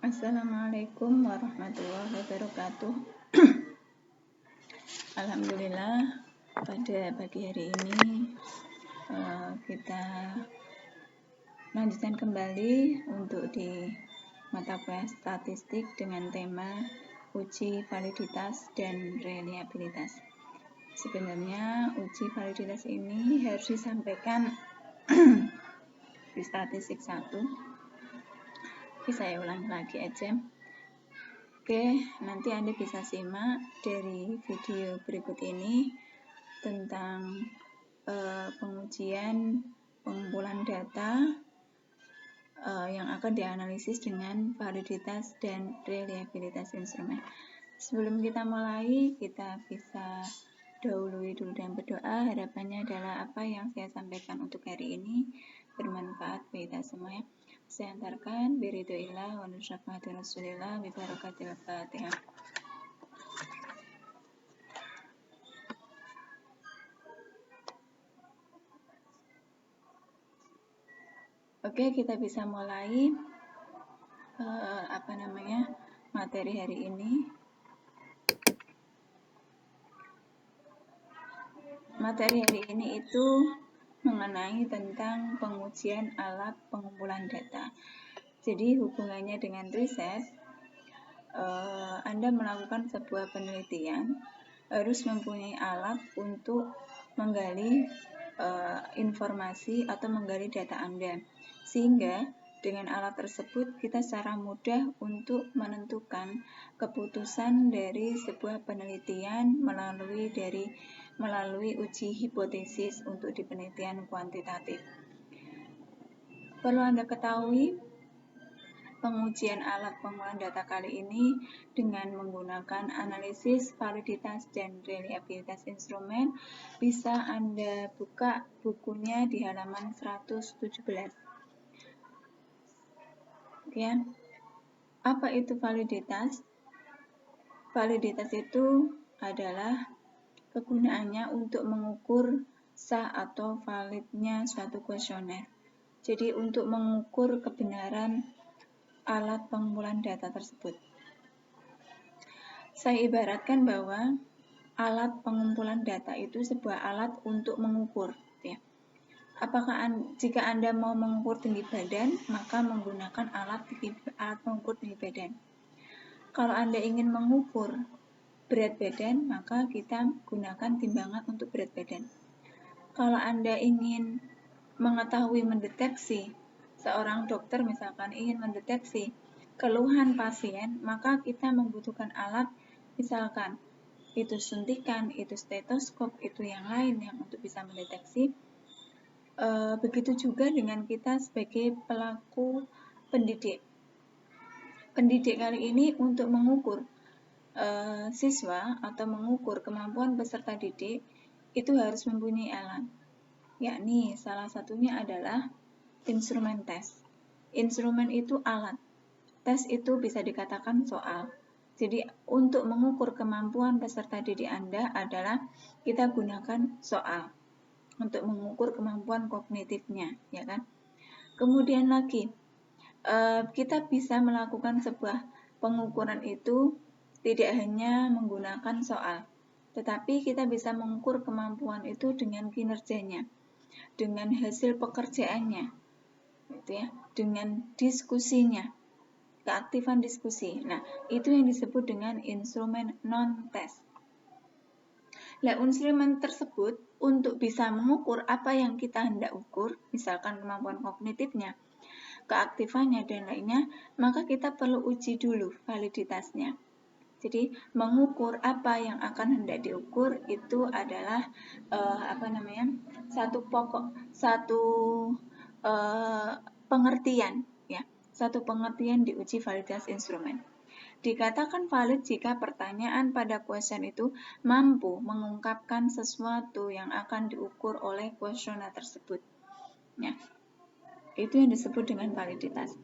Assalamualaikum warahmatullahi wabarakatuh. Alhamdulillah, pada pagi hari ini kita lanjutkan kembali untuk di mata kuliah statistik dengan tema uji validitas dan reliabilitas. Sebenarnya uji validitas ini harus disampaikan di statistik 1. Oke, saya ulang lagi aja. Oke, nanti Anda bisa simak dari video berikut ini tentang pengujian pengumpulan data yang akan dianalisis dengan validitas dan reliabilitas instrumen. Sebelum kita mulai, kita bisa dahului dulu dengan berdoa. Harapannya adalah apa yang saya sampaikan untuk hari ini bermanfaat bagi kita semua ya. Saya antarkan biridillah wa nusyafaati rasulillah bi barakatil fatihah. Oke, kita bisa mulai materi hari ini. Materi hari ini itu mengenai tentang pengujian alat pengumpulan data. Jadi hubungannya dengan riset, Anda melakukan sebuah penelitian harus mempunyai alat untuk menggali informasi atau menggali data Anda, sehingga dengan alat tersebut kita secara mudah untuk menentukan keputusan dari sebuah penelitian melalui uji hipotesis untuk di penelitian kuantitatif. Perlu Anda ketahui, pengujian alat pengumpulan data kali ini dengan menggunakan analisis validitas dan reliabilitas instrumen bisa Anda buka bukunya di halaman 117. Ya. Apa itu validitas? Validitas itu adalah kegunaannya untuk mengukur sah atau validnya suatu kuesioner. Jadi untuk mengukur kebenaran alat pengumpulan data tersebut. Saya ibaratkan bahwa alat pengumpulan data itu sebuah alat untuk mengukur. Ya. Jika Anda mau mengukur tinggi badan, maka menggunakan alat mengukur tinggi badan. Kalau Anda ingin mengukur berat badan, maka kita gunakan timbangan untuk berat badan. Kalau Anda ingin mendeteksi seorang dokter misalkan ingin mendeteksi keluhan pasien, maka kita membutuhkan alat misalkan itu suntikan, itu stetoskop, itu yang lain yang untuk bisa mendeteksi. Begitu juga dengan kita sebagai pelaku pendidik. Pendidik kali ini untuk mengukur siswa atau mengukur kemampuan peserta didik itu harus mempunyai alat, yakni salah satunya adalah instrumen tes. Instrumen itu alat, tes itu bisa dikatakan soal. Jadi untuk mengukur kemampuan peserta didik Anda adalah kita gunakan soal untuk mengukur kemampuan kognitifnya, ya kan? Kemudian lagi kita bisa melakukan sebuah pengukuran itu tidak hanya menggunakan soal, tetapi kita bisa mengukur kemampuan itu dengan kinerjanya, dengan hasil pekerjaannya, gitu ya, dengan diskusinya, keaktifan diskusi. Nah, itu yang disebut dengan instrumen non-tes. Nah, instrumen tersebut untuk bisa mengukur apa yang kita hendak ukur, misalkan kemampuan kognitifnya, keaktifannya, dan lainnya, maka kita perlu uji dulu validitasnya. Jadi mengukur apa yang akan hendak diukur itu adalah satu pengertian ya, satu pengertian di uji validitas instrumen. Dikatakan valid jika pertanyaan pada kuesioner itu mampu mengungkapkan sesuatu yang akan diukur oleh kuesioner tersebut. Ya, itu yang disebut dengan validitas.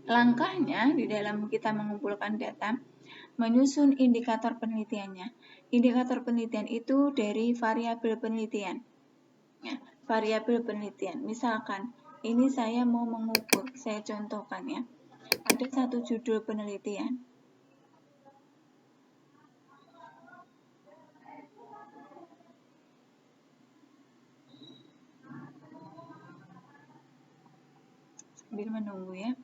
Langkahnya di dalam kita mengumpulkan data, menyusun indikator penelitiannya. Indikator penelitian itu dari variabel penelitian. Ya, variabel penelitian. Misalkan, ini saya mau mengukur, saya contohkan ya. Ada satu judul penelitian. Sambil menunggu ya.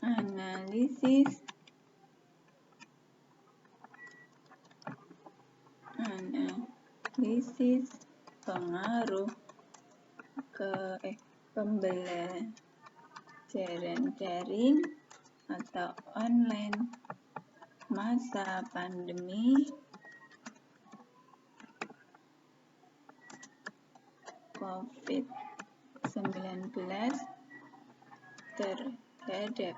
Analisis pengaruh pembelajaran daring atau online masa pandemi COVID-19 terhadap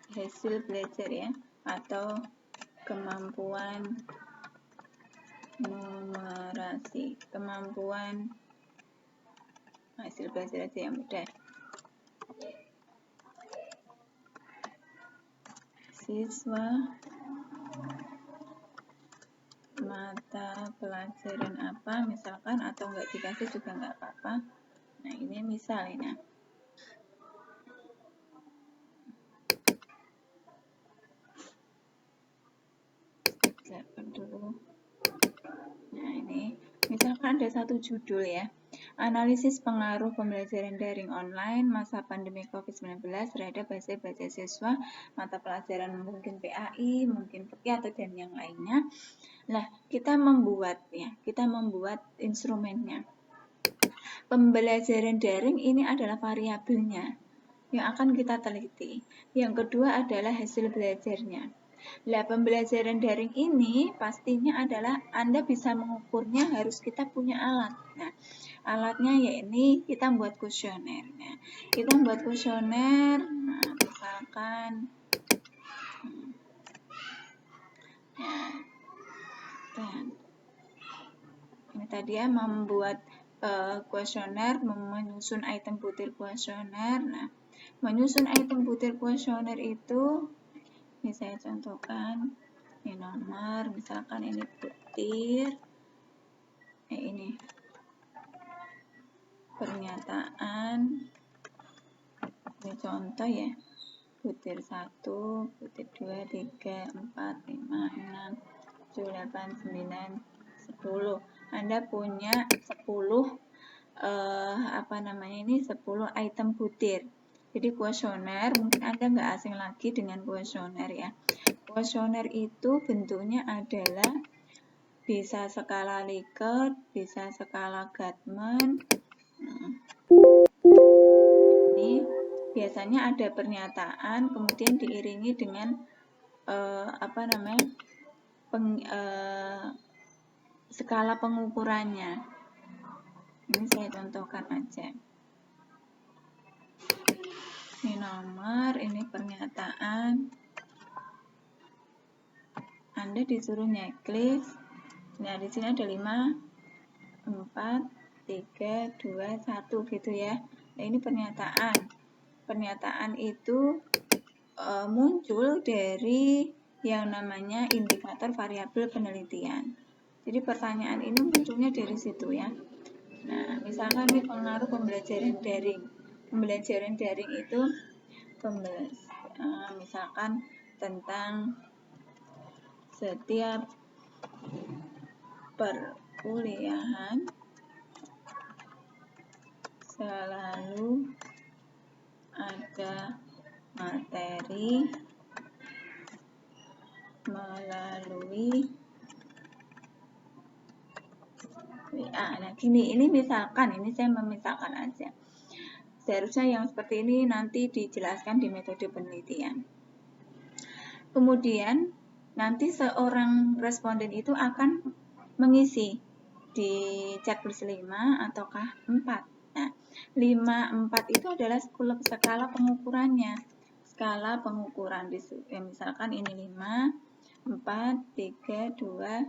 hasil belajar ya, atau kemampuan numerasi, kemampuan hasil belajar aja yang mudah. Siswa mata pelajaran apa misalkan, atau nggak dikasih juga nggak apa-apa. Nah ini misalnya. Nah ini misalkan ada satu judul ya, analisis pengaruh pembelajaran daring online masa pandemi COVID-19 terhadap hasil belajar siswa mata pelajaran mungkin PAI, mungkin PEKI atau dan yang lainnya. Nah, kita membuat instrumennya. Pembelajaran daring ini adalah variabelnya yang akan kita teliti. Yang kedua adalah hasil belajarnya. Nah, pembelajaran daring ini pastinya adalah Anda bisa mengukurnya, harus kita punya alat. Nah, alatnya yakni kita buat kuesioner. Nah, kita buat kuesioner, nah, misalkan ini tadi ya, membuat kuesioner, menyusun item butir kuesioner. Nah, menyusun item butir kuesioner itu, ini saya contohkan, ini nomor, misalkan ini butir, ini pernyataan, ini contoh ya, butir 1, butir 2, 3, 4, 5, 6, 7, 8, 9, 10. Anda punya 10 10 item butir. Jadi kuesioner, mungkin Anda nggak asing lagi dengan kuesioner ya. Kuesioner itu bentuknya adalah bisa skala Likert, bisa skala Gatman. Ini biasanya ada pernyataan, kemudian diiringi dengan skala pengukurannya. Ini saya contohkan aja. Ini nomor, ini pernyataan. Anda disuruh nyeklis. Nah, di sini ada 5, 4, 3, 2, 1 gitu ya. Nah, ini pernyataan. Pernyataan itu muncul dari yang namanya indikator variabel penelitian. Jadi pertanyaan ini munculnya dari situ ya. Nah, misalkan ini pengaruh pembelajaran daring. Pembelajaran daring itu misalkan tentang setiap perkuliahan selalu ada materi melalui WA. Nah, gini, ini misalkan, ini saya memisalkan aja. Seharusnya yang seperti ini nanti dijelaskan di metode penelitian. Kemudian, nanti seorang responden itu akan mengisi di checklist 5 ataukah 4. Nah, 5, 4 itu adalah skala pengukurannya. Skala pengukuran, ya, misalkan ini 5, 4, 3, 2,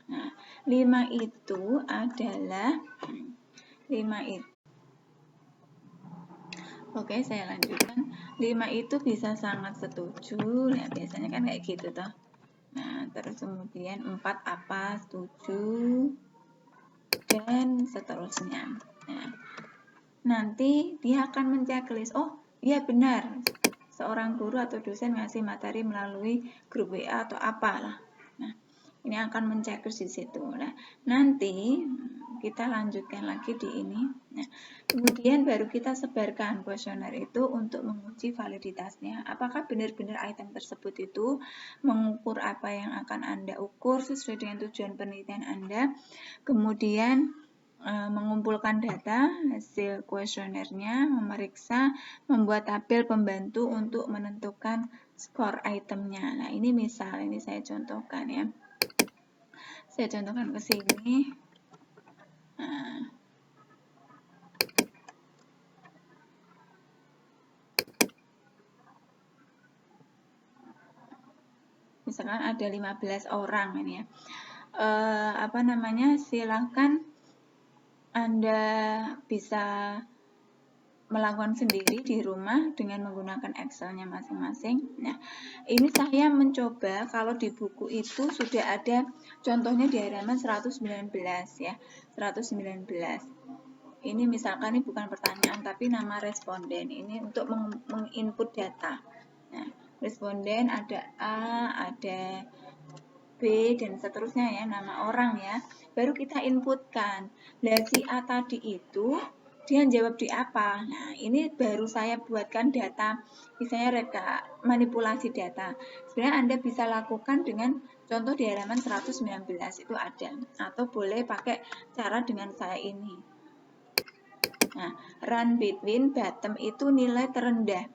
nah, 5 itu adalah 5 itu Oke, saya lanjutkan. 5 itu bisa sangat setuju. Nah, biasanya kan kayak gitu toh. Nah, terus kemudian 4 apa, setuju, dan seterusnya. Nah, nanti dia akan menceklis, oh iya benar, seorang guru atau dosen ngasih materi melalui grup WA atau apalah. Nah, ini akan menceklis di situ. Nah, nanti kita lanjutkan lagi di ini. Nah, kemudian baru kita sebarkan kuesioner itu untuk menguji validitasnya. Apakah benar-benar item tersebut itu mengukur apa yang akan Anda ukur sesuai dengan tujuan penelitian Anda. Kemudian mengumpulkan data hasil kuesionernya, memeriksa, membuat tabel pembantu untuk menentukan skor itemnya. Nah, ini misal, ini saya contohkan ya. Saya contohkan ke sini. Nah, misalkan ada 15 orang ini ya. Silahkan Anda bisa melakukan sendiri di rumah dengan menggunakan Excel-nya masing-masing. Nah, ini saya mencoba kalau di buku itu sudah ada contohnya di halaman 119 ya, 119. Ini misalkan ini bukan pertanyaan tapi nama responden. Ini untuk menginput data. Nah, responden ada A, ada B dan seterusnya ya, nama orang ya. Baru kita inputkan. Nah, si A tadi itu dia jawab di apa. Nah, ini baru saya buatkan data, misalnya manipulasi data. Sebenarnya Anda bisa lakukan dengan contoh di halaman 119 itu ada. Atau boleh pakai cara dengan saya ini. Nah, run between bottom itu nilai terendah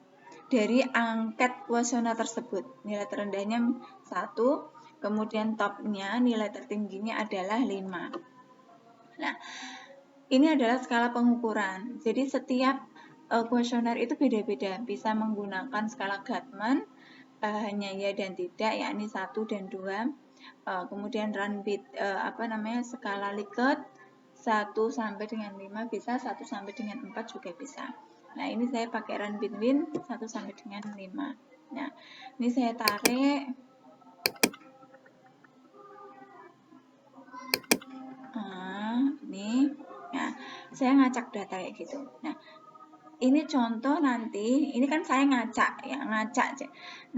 dari angket kuesioner tersebut. Nilai terendahnya 1, kemudian topnya nilai tertingginya adalah 5. Nah, ini adalah skala pengukuran. Jadi setiap kuesioner itu beda-beda. Bisa menggunakan skala Gatman, hanya ya dan tidak, yakni 1 dan 2. Kemudian skala Likert 1 sampai dengan 5 bisa, 1 sampai dengan 4 juga bisa. Nah, ini saya pakai run between 1 sampai dengan 5. Nah, ini saya tarik. Ini. Nah, saya ngacak data kayak gitu. Nah, ini contoh nanti, ini kan saya ngacak ya,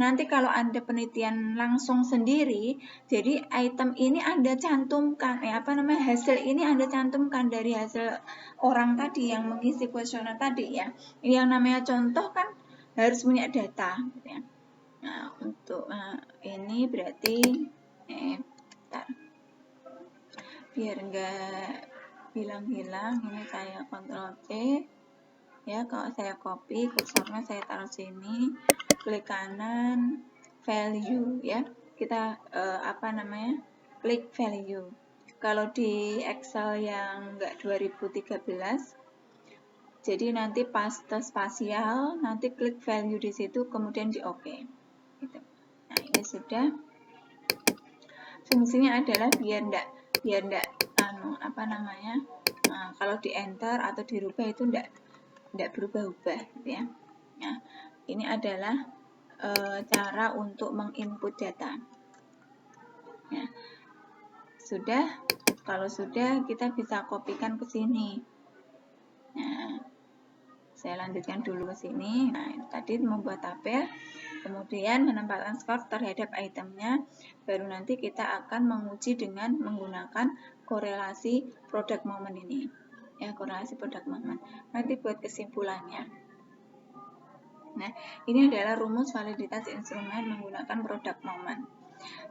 Nanti kalau Anda penelitian langsung sendiri, jadi item ini Anda cantumkan, hasil ini Anda cantumkan dari hasil orang tadi yang mengisi kuesioner tadi ya. Ini yang namanya contoh kan harus punya data gitu ya. Nah, untuk ini berarti bentar. Biar enggak hilang-hilang, ini saya Ctrl C ya. Kalau saya copy kursornya saya taruh sini, klik kanan, value ya, kita klik value. Kalau di Excel yang enggak 2013, jadi nanti paste spasial, nanti klik value di situ, kemudian di OK gitu. Nah, ini sudah. Fungsinya adalah biar enggak kalau di enter atau dirubah itu enggak berubah-ubah gitu ya. Nah, ini adalah cara untuk menginput data. Nah, kalau sudah kita bisa kopikan ke sini. Nah, saya lanjutkan dulu ke sini. Nah, tadi membuat tabel, kemudian menempatkan skor terhadap itemnya, baru nanti kita akan menguji dengan menggunakan korelasi product moment ini. Ya, korelasi product moment. Nanti buat kesimpulannya. Nah, ini adalah rumus validitas instrumen menggunakan product moment.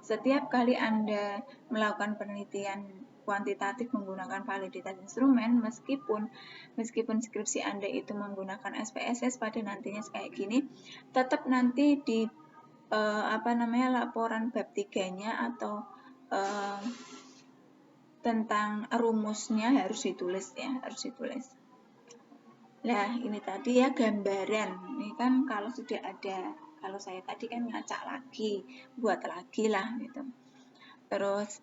Setiap kali Anda melakukan penelitian kuantitatif menggunakan validitas instrumen, meskipun skripsi Anda itu menggunakan SPSS pada nantinya kayak gini, tetap nanti di laporan bab 3-nya atau tentang rumusnya harus ditulis ya, Nah, ini tadi ya gambaran. Ini kan kalau sudah ada, kalau saya tadi kan ngacak lagi, buat lagi lah gitu. Terus,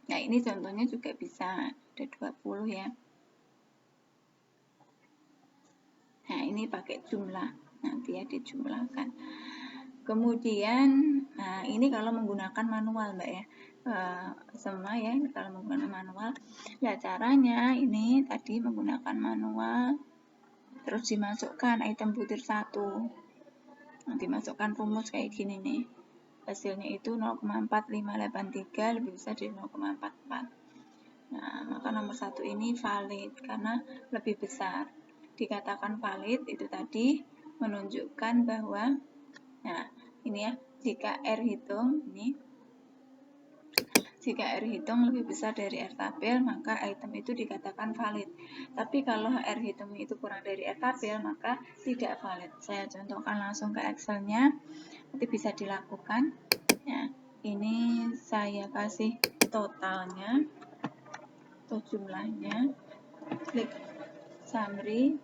nah ini contohnya juga bisa, ada 20 ya. Nah, ini ini pakai jumlah, nanti ya dijumlahkan. Kemudian, nah ini kalau menggunakan manual Mbak ya, semua ya ini kalau menggunakan manual. Ya caranya ini tadi menggunakan manual, terus dimasukkan item butir 1, nah, dimasukkan rumus kayak gini nih, hasilnya itu 0,4583 lebih besar dari 0,44. Nah, maka nomor 1 ini valid karena lebih besar. Dikatakan valid itu tadi menunjukkan bahwa, nah ini ya, jika R hitung lebih besar dari R tabel, maka item itu dikatakan valid. Tapi kalau R hitung itu kurang dari R tabel, maka tidak valid. Saya contohkan langsung ke Excel-nya, nanti bisa dilakukan. Ya, ini saya kasih totalnya atau jumlahnya, klik summary,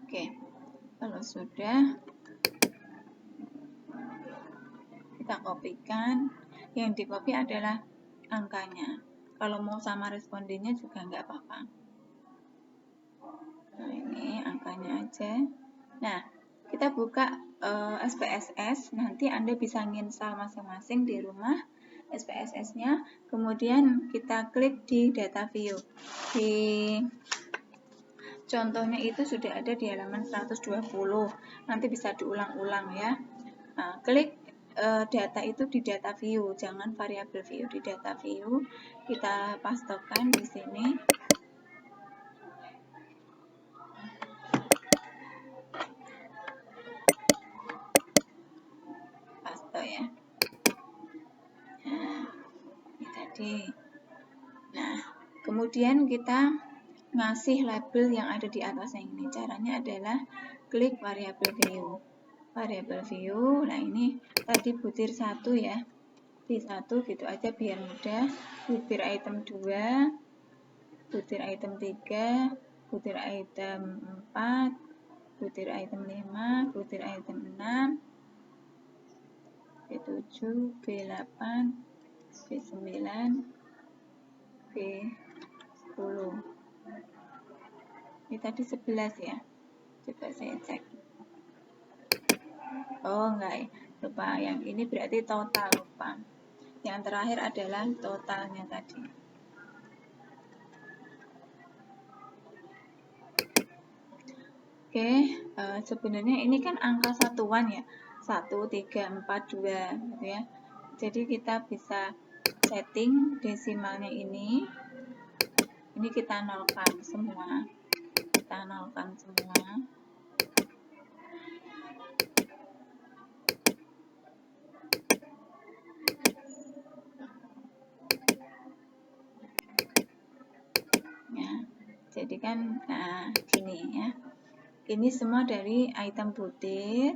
oke. Kalau sudah, kita kopikan. Yang di copy adalah angkanya. Kalau mau sama respondennya juga nggak apa-apa. Nah ini angkanya aja. Nah kita buka SPSS, nanti Anda bisa nginstal masing-masing di rumah SPSS-nya, kemudian kita klik di data view. Di contohnya itu sudah ada di halaman 120, nanti bisa diulang-ulang ya. Nah, klik data itu di data view, jangan variabel view. Di data view kita pastekan di sini. Paste ya. Nah, ini tadi. Nah, kemudian kita ngasih label yang ada di atasnya ini. Caranya adalah klik variabel view. Variabel view, nah ini tadi butir 1 ya. V1 gitu aja biar mudah. Butir item 2, butir item 3, butir item 4, butir item 5, butir item 6, B7, B8, B9, B10. Ini tadi 11 ya. Coba saya cek. Oh enggak, lupa. Yang ini berarti total, lupa. Yang terakhir adalah totalnya tadi. Oke, sebenarnya ini kan angka satuan ya. 1, 3, 4, 2 gitu ya. Jadi kita bisa setting desimalnya ini kita nolkan semua. Kita nolkan semua. Ya, jadi kan nah gini ya. Ini semua dari item butir,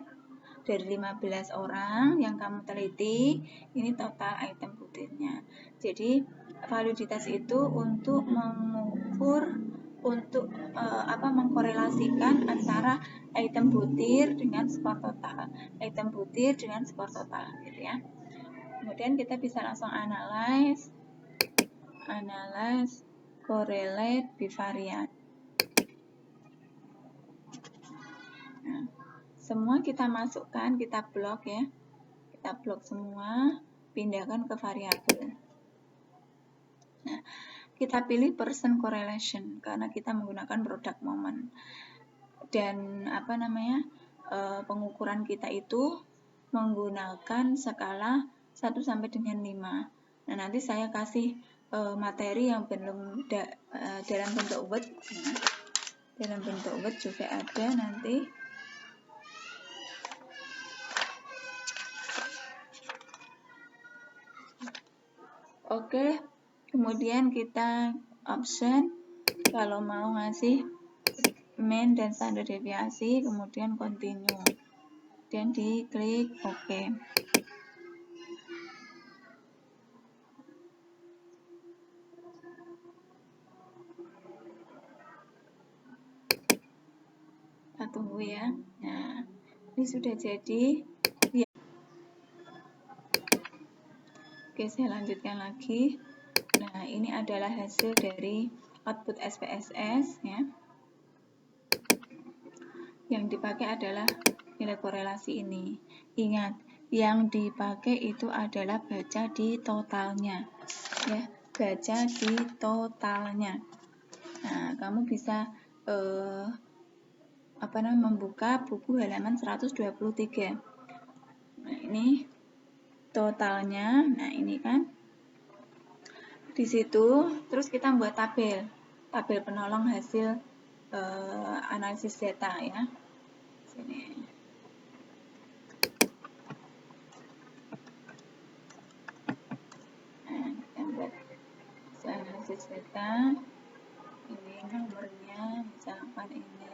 dari 15 orang yang kamu teliti, ini total item butirnya. Jadi validitas itu untuk mengukur, untuk mengkorelasikan antara item butir dengan skor total, item butir dengan skor total, gitu ya. Kemudian kita bisa langsung analyze, correlate, bivariate. Nah, semua kita masukkan, kita blok ya. Kita blok semua, pindahkan ke variabel. Nah, kita pilih person correlation karena kita menggunakan product moment. Dan pengukuran kita itu menggunakan skala 1 sampai dengan 5. Nah, nanti saya kasih materi yang belum dalam bentuk Word. Nah, dalam bentuk Word juga ada nanti. Oke, kemudian kita option kalau mau ngasih mean dan standar deviasi, kemudian continue, dan diklik OK. Kita tunggu ya. Nah, ini sudah jadi. Oke, saya lanjutkan lagi. Nah, ini adalah hasil dari output SPSS ya. Yang dipakai adalah nilai korelasi ini. Ingat, yang dipakai itu adalah baca di totalnya. Ya, baca di totalnya. Nah, kamu bisa membuka buku halaman 123. Nah, ini totalnya. Nah, ini kan di situ, terus kita buat tabel penolong hasil analisis data ya. Sini. Nah, kita buat hasil analisis data. Ini nomornya, misalkan ini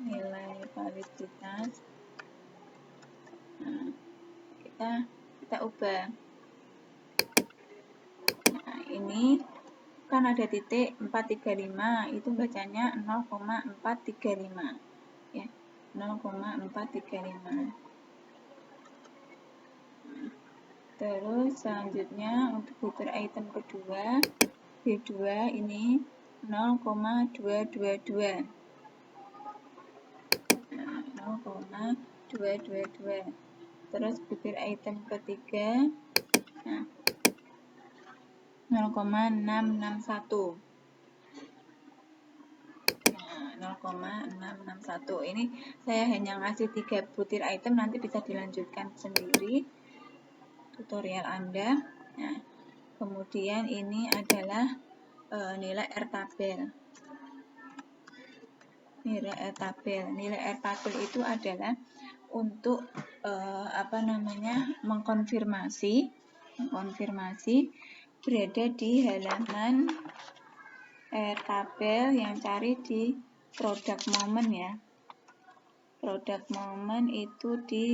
nilai validitas. Nah, kita ubah. Nah, ini kan ada titik 435, itu bacanya 0,435 ya, 0,435. Terus selanjutnya untuk butir item kedua, B2 ini 0,222. Nah, 0,222. Terus butir item ketiga, nah, 0,661. Nah, 0,661. Ini saya hanya ngasih 3 butir item, nanti bisa dilanjutkan sendiri tutorial Anda. Nah, kemudian ini adalah nilai R tabel. Nilai R tabel itu adalah untuk mengkonfirmasi berada di halaman R tabel yang cari di product moment ya. Product moment itu di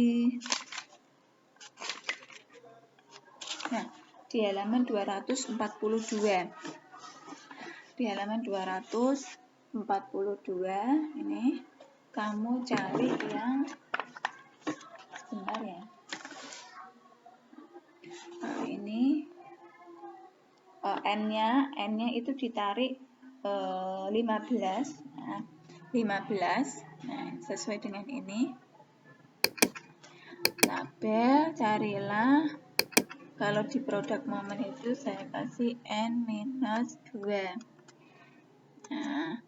halaman 242. Di halaman 242 ini kamu cari yang sebentar ya. Nah, ini N-nya itu ditarik 15. Nah, 15. Nah, sesuai dengan ini. Tabel carilah, kalau di product moment itu saya kasih N-2. Nah,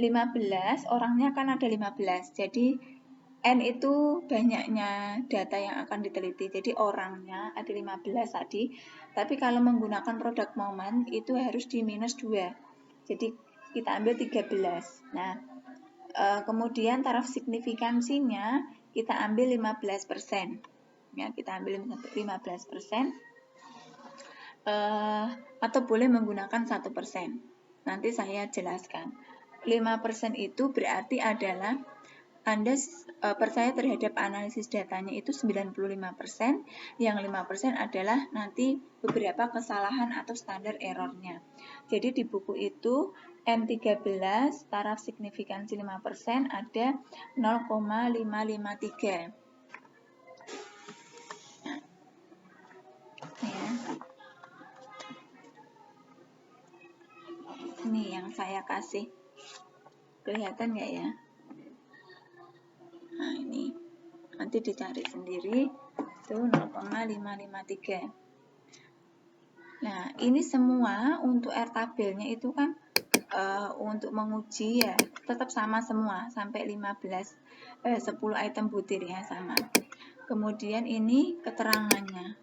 15, orangnya kan ada 15. Jadi N itu banyaknya data yang akan diteliti. Jadi orangnya ada 15 tadi. Tapi kalau menggunakan product moment itu harus di minus 2. Jadi kita ambil 13. Nah, kemudian taraf signifikansinya kita ambil 15%. Ya, kita ambil 15%. Atau boleh menggunakan 1%. Nanti saya jelaskan. 5% itu berarti adalah Anda percaya terhadap analisis datanya itu 95%, yang 5% adalah nanti beberapa kesalahan atau standar errornya. Jadi di buku itu N13 taraf signifikansi 5% ada 0,553. Nah, ya. Ini yang saya kasih. Kelihatan nggak ya? Nah, ini nanti dicari sendiri, itu 0,553. Nah, ini semua untuk R tabelnya itu kan untuk menguji ya, tetap sama semua, sampai 10 item butir ya, sama. Kemudian ini keterangannya.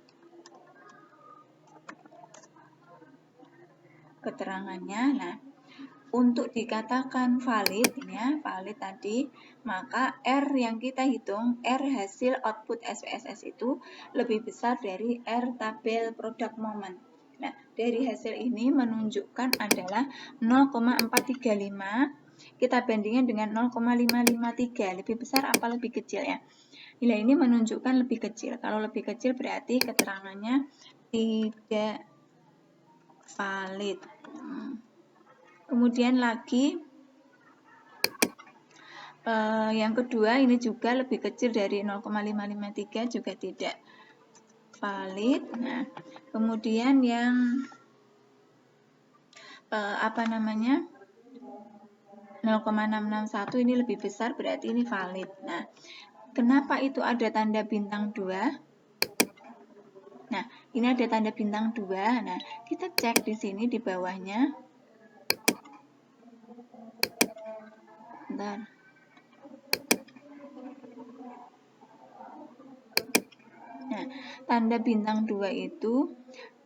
Nah, untuk dikatakan valid ya, valid tadi, maka R yang kita hitung, R hasil output SPSS itu lebih besar dari R tabel product moment. Nah, dari hasil ini menunjukkan adalah 0,435, kita bandingkan dengan 0,553, lebih besar apa lebih kecil ya? Nilai ini menunjukkan lebih kecil. Kalau lebih kecil berarti keterangannya tidak valid. Kemudian lagi Yang kedua ini juga lebih kecil dari 0,553 juga tidak valid. Nah, kemudian yang 0,661 ini lebih besar, berarti ini valid. Nah, kenapa itu ada tanda bintang 2? Nah, ini ada tanda bintang 2. Nah, kita cek di sini di bawahnya. Bentar. Nah, tanda bintang 2 itu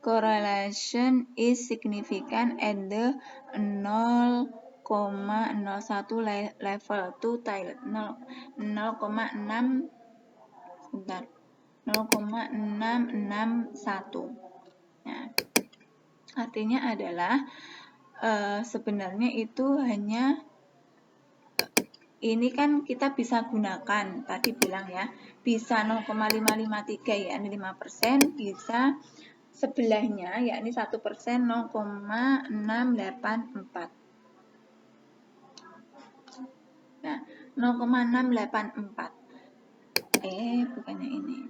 correlation is significant at the 0,01 level to tilde 0,6 bentar 0,661. Nah, artinya adalah sebenarnya itu hanya ini kan kita bisa gunakan, tadi bilang ya, bisa 0,553 yakni 5%, bisa sebelahnya yakni 1% 0,684. Nah, 0,684. Bukannya ini.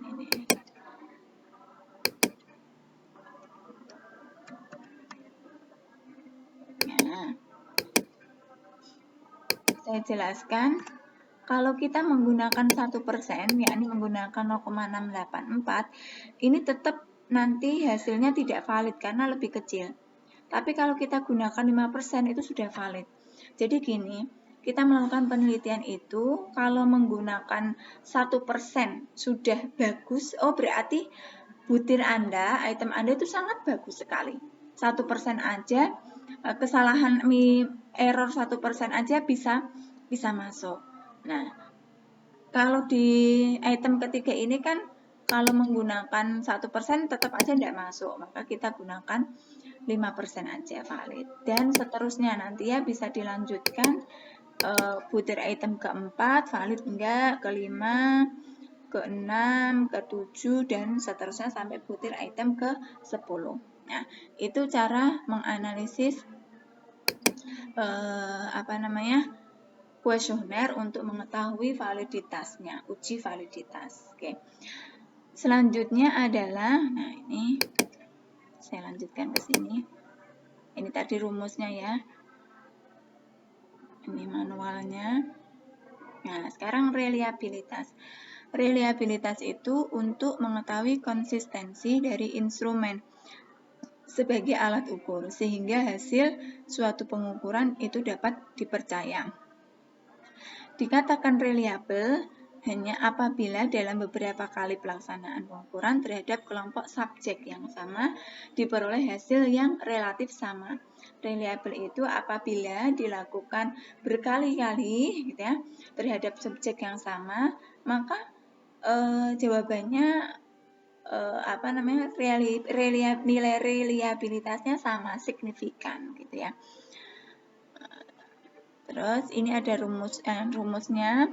Nah, saya jelaskan. Kalau kita menggunakan 1%, yakni menggunakan 0,684, ini tetap nanti hasilnya tidak valid karena lebih kecil. Tapi kalau kita gunakan 5% itu sudah valid. Jadi gini, kita melakukan penelitian itu, kalau menggunakan 1% sudah bagus, berarti butir Anda, item Anda itu sangat bagus sekali. 1% aja, kesalahan error 1% aja bisa masuk. Nah, kalau di item ketiga ini kan kalau menggunakan 1% tetap aja tidak masuk, maka kita gunakan 5% aja valid. Dan seterusnya nanti ya bisa dilanjutkan butir item keempat valid enggak, kelima, ke-6, ke-7 dan seterusnya sampai butir item ke-10. Nah, itu cara menganalisis kuesioner untuk mengetahui validitasnya, uji validitas. Oke. Selanjutnya adalah, nah ini saya lanjutkan ke sini. Ini tadi rumusnya ya. Ini manualnya. Nah, sekarang reliabilitas. Reliabilitas itu untuk mengetahui konsistensi dari instrumen sebagai alat ukur, sehingga hasil suatu pengukuran itu dapat dipercaya. Dikatakan reliable hanya apabila dalam beberapa kali pelaksanaan pengukuran terhadap kelompok subjek yang sama diperoleh hasil yang relatif sama. Reliable itu apabila dilakukan berkali-kali gitu ya, terhadap subjek yang sama, maka jawabannya nilai reliabilitasnya sama, signifikan gitu ya. Terus ini ada rumusnya.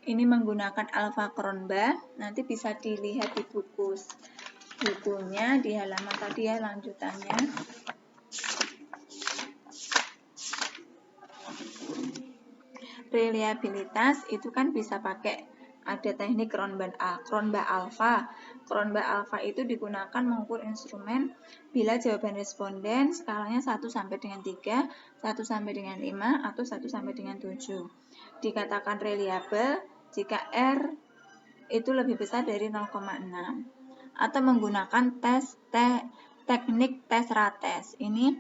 Ini menggunakan alpha Cronbach. Nanti bisa dilihat di bukunya di halaman tadi ya lanjutannya. Reliabilitas itu kan bisa pakai ada teknik Cronbach alpha. Cronbach alpha itu digunakan mengukur instrumen bila jawaban responden skalanya 1 sampai dengan 3, 1 sampai dengan 5 atau 1 sampai dengan 7. Dikatakan reliable jika R itu lebih besar dari 0,6 atau menggunakan teknik tes rates. Ini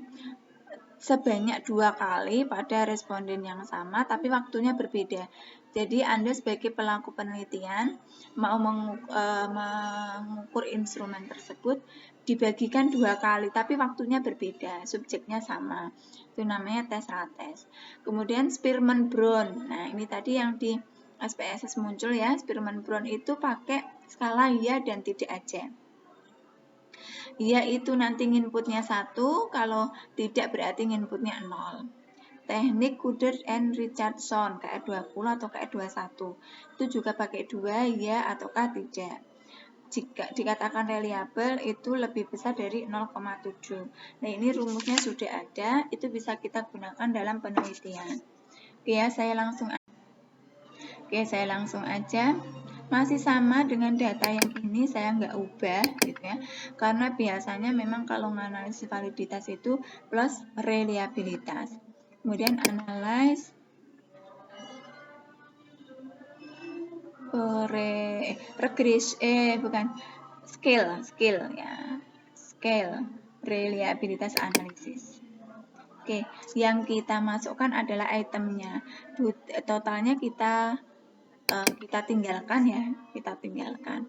sebanyak 2 kali pada responden yang sama tapi waktunya berbeda. Jadi Anda sebagai pelaku penelitian mau mengukur instrumen tersebut dibagikan 2 kali tapi waktunya berbeda, subjeknya sama. Itu namanya tes rates. Kemudian Spearman-Brown. Nah, ini tadi yang di SPSS muncul ya. Spearman-Brown itu pakai skala ya dan tidak aja. Ya itu nanti inputnya 1, kalau tidak berarti inputnya 0. Teknik Couder and Richardson, KR20 atau KR21. Itu juga pakai 2, ya ataukah tidak. Jika dikatakan reliable itu lebih besar dari 0,7. Nah, ini rumusnya sudah ada, itu bisa kita gunakan dalam penelitian. Oke ya, saya langsung. Oke, saya langsung aja. Masih sama dengan data yang ini, saya nggak ubah gitu ya. Karena biasanya memang kalau menganalisis validitas itu plus reliabilitas. Kemudian analyze skill ya. Scale reliabilitas analisis. Oke, yang kita masukkan adalah itemnya. Totalnya kita tinggalkan ya, kita tinggalkan.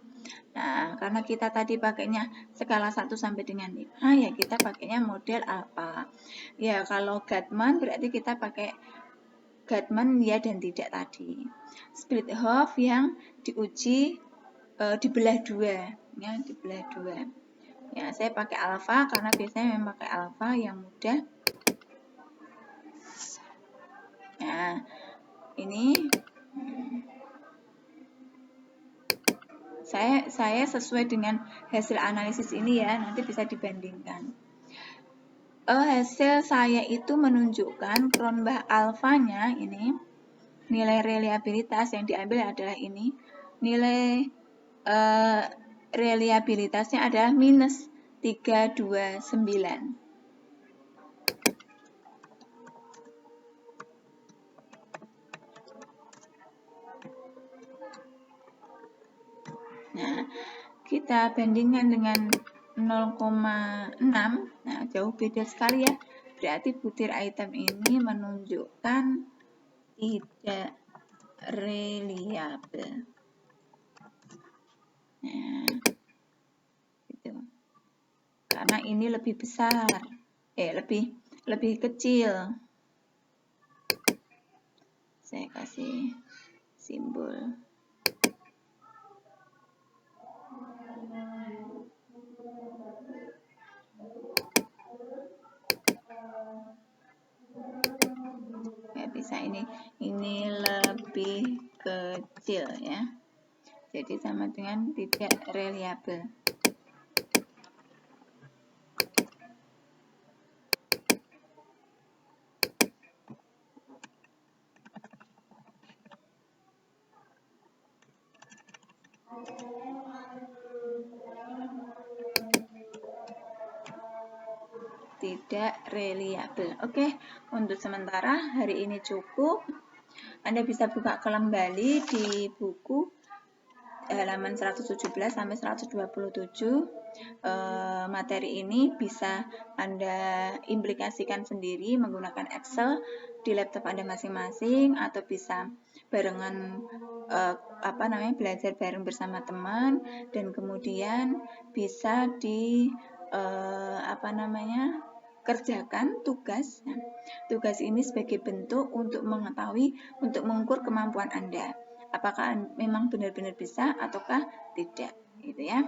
Nah, karena kita tadi pakainya skala 1 sampai dengan 5, ya kita pakainya model apa? Ya, kalau Gatman berarti kita pakai Gatman ya dan tidak tadi. Split half yang diuji dibelah 2, ya, dibelah 2. Ya, saya pakai alfa karena biasanya memang pakai alfa yang mudah. Nah, ini saya sesuai dengan hasil analisis ini ya, nanti bisa dibandingkan. Hasil saya itu menunjukkan Cronbach alfanya ini, nilai reliabilitas yang diambil adalah ini, nilai reliabilitasnya adalah minus 329. Nah, kita bandingkan dengan 0,6, nah jauh beda sekali ya. Berarti butir item ini menunjukkan tidak reliable. Nah, gitu. Karena ini lebih besar, lebih kecil. Saya kasih simbol. Ya bisa ini lebih kecil ya. Jadi sama dengan tidak reliable. Tidak reliable. Oke, untuk sementara hari ini cukup. Anda bisa buka kembali di buku halaman 117 sampai 127. Materi ini bisa Anda implikasikan sendiri menggunakan Excel di laptop Anda masing-masing, atau bisa barengan belajar bareng bersama teman, dan kemudian bisa kerjakan tugas. Nah, tugas ini sebagai bentuk untuk mengetahui, untuk mengukur kemampuan Anda. Apakah memang benar-benar bisa ataukah tidak, gitu ya.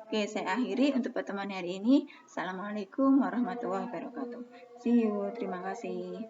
Oke, saya akhiri untuk pertemuan hari ini. Assalamualaikum warahmatullahi wabarakatuh. See you, terima kasih.